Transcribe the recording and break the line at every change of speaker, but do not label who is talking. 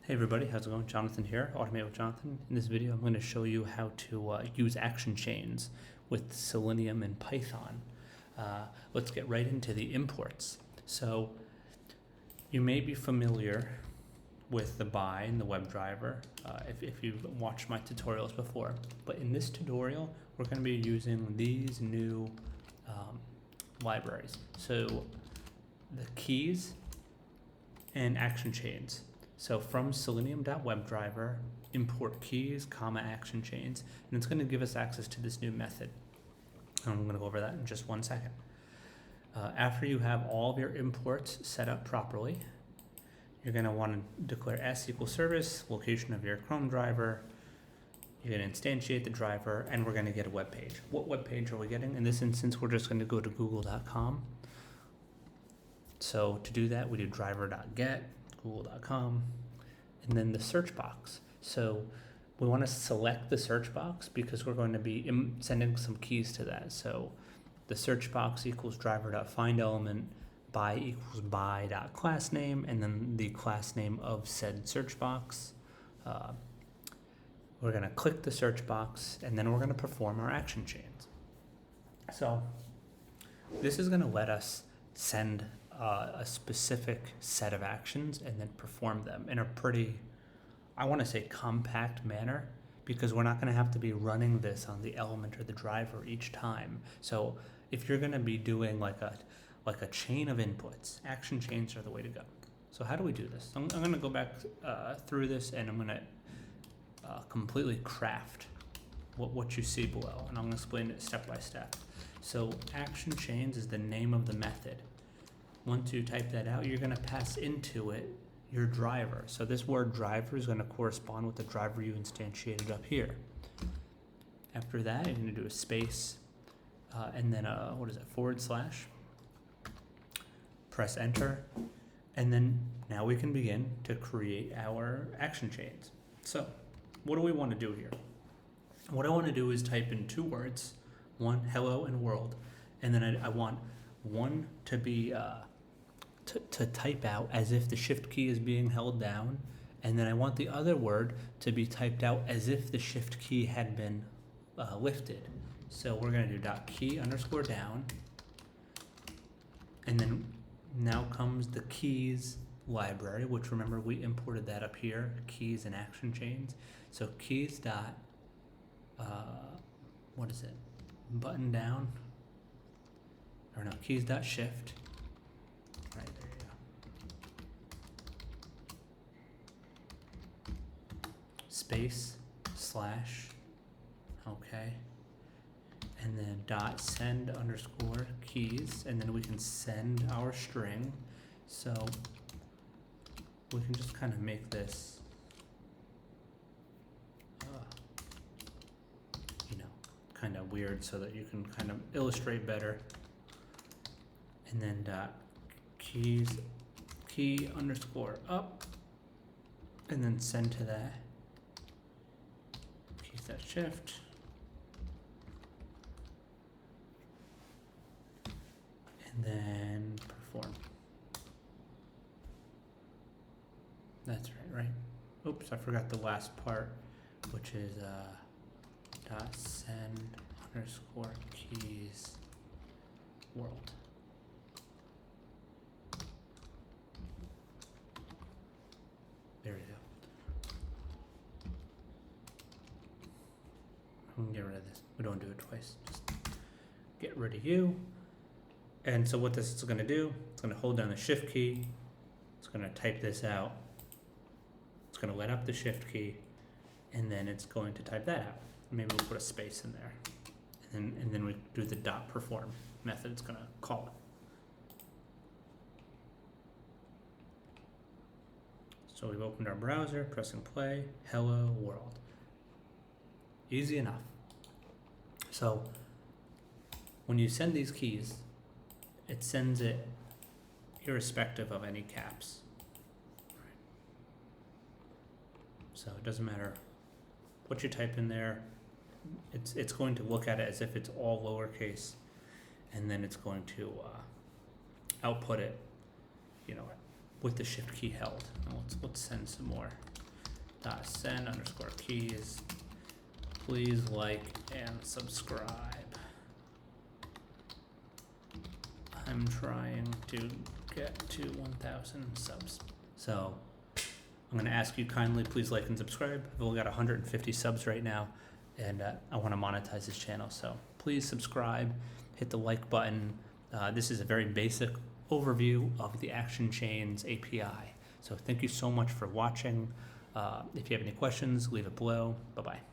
Hey everybody, how's it going? Jonathan here, Automate with Jonathan. In this video, I'm going to show you how to use action chains with Selenium and Python. Let's get right into the imports. So you may be familiar with the BY and the WebDriver if you've watched my tutorials before. But in this tutorial, we're going to be using these new libraries. So the keys and action chains. So from selenium.webdriver, import keys, action chains, and it's going to give us access to this new method. I'm going to go over that in just 1 second. After you have all of your imports set up properly, you're going to want to declare s equals service, location of your Chrome driver. You're going to instantiate the driver, and we're going to get a web page. What web page are we getting? In this instance, we're just going to go to google.com. So to do that, we do driver.get, google.com, and then the search box. So we want to select the search box because we're going to be sending some keys to that. So the search box equals driver.findElement, by equals by.classname, and then the class name of said search box. We're going to click the search box, and then we're going to perform our action chains. So this is going to let us send a specific set of actions and then perform them in a pretty, I want to say, compact manner, because we're not going to have to be running this on the element or the driver each time. So if you're going to be doing like a chain of inputs, action chains are the way to go. So how do we do this? I'm going to go back through this, and I'm going to completely craft what you see below, and I'm going to explain it step by step. So action chains is the name of the method. Once you type that out, you're going to pass into it your driver. So this word driver is going to correspond with the driver you instantiated up here. After that, you're going to do a space, and then /, press enter, and then now we can begin to create our action chains. So what do we want to do here? What I want to do is type in 2 words, one, hello, and world, and then I want one to be to type out as if the shift key is being held down, and then I want the other word to be typed out as if the shift key had been lifted. So we're going to do .key_down, and then now comes the keys library, which, remember, we imported that up here, keys and action chains. So keys dot button down, or no, keys dot shift. Right, there you go. Space / okay, and then .send_keys, and then we can send our string. So we can just kind of make this kind of weird so that you can kind of illustrate better. And then key_up, and then send to that keys.shift, and then perform. That's right? Oops, I forgot the last part, which is .send_keys world. There we go. I'm gonna get rid of this. We don't do it twice. Just get rid of you. And so what this is gonna do, it's gonna hold down the shift key. It's gonna type this out. It's gonna let up the shift key, and then it's going to type that out. Maybe we'll put a space in there, and then we do the .perform method. It's gonna call it. So we've opened our browser, pressing play, hello world. Easy enough. So when you send these keys, it sends it irrespective of any caps. So it doesn't matter what you type in there. It's going to look at it as if it's all lowercase, and then it's going to output it, with the shift key held. Now let's send some more send underscore keys. Please like and subscribe. I'm trying to get to 1,000 subs. So I'm going to ask you kindly, please like and subscribe. I've only got 150 subs right now, and I want to monetize this channel. So please subscribe, hit the like button. This is a very basic overview of the ActionChains API. So thank you so much for watching. If you have any questions, leave it below. Bye-bye.